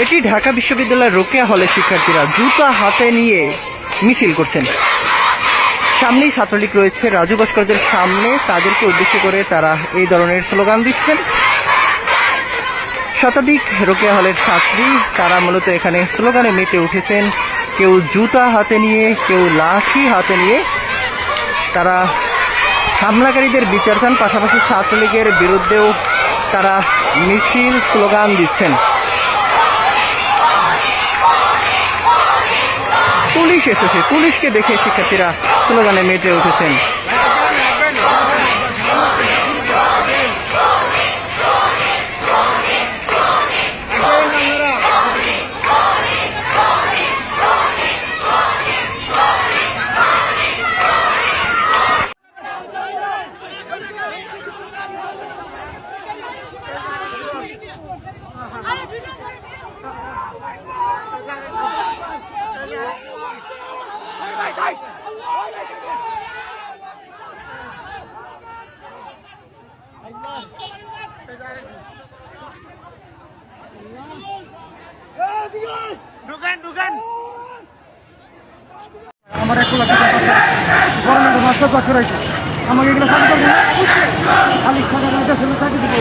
এটি ঢাকা বিশ্ববিদ্যালয়ের রোকেয়া হলে শিক্ষার্থীরা জুতা হাতে নিয়ে মিছিল করছেন। সামনেই ছাত্রলীগ রয়েছে, রাজু ভাস্কর্যের সামনে, তাদেরকে উদ্দেশ্য করে তারা এই ধরনের স্লোগান দিচ্ছেন। শতাধিক রোকেয়া হলের ছাত্রী তারা মূলত এখানে স্লোগানে মেতে উঠেছেন। কেউ জুতা হাতে নিয়ে, কেউ লাঠি হাতে নিয়ে তারা হামলাকারীদের বিচার চান, পাশাপাশি ছাত্রলীগের বিরুদ্ধেও তারা মিছিল স্লোগান দিচ্ছেন। পুলিশ এসেছে, পুলিশকে দেখে শিক্ষার্থীরা স্লোগানে মেতে উঠেছেন। আমার 1 লাখ টাকা গভর্নমেন্ট মাস্টার কাজ করাইছে, আমাকে এগুলো চাকরি করবো না, খালি সাধারণ দেশের চাকরি দিব,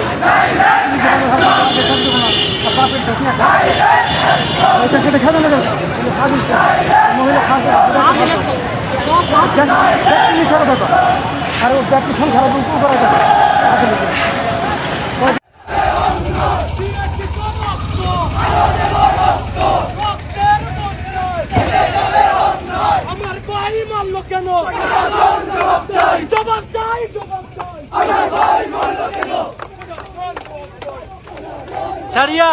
বাপের ওইটা খেতে না যাবে মহিলা আর ও ব্যক্তি ফোন খারাপ করা যাবে। কেন জবাব চাই, জবাব চাই, সারিয়া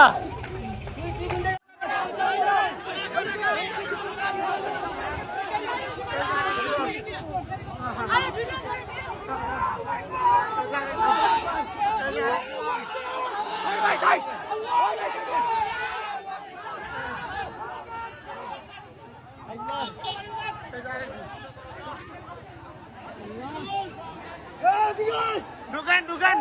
ঢুকেন ঢুকেন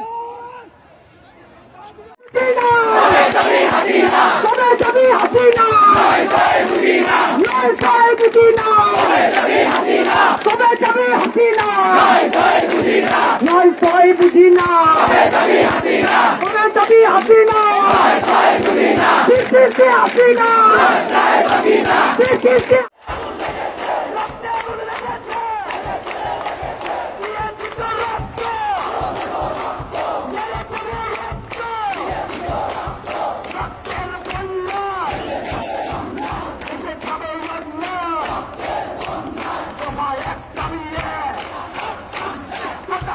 হাসিনা হাসিনা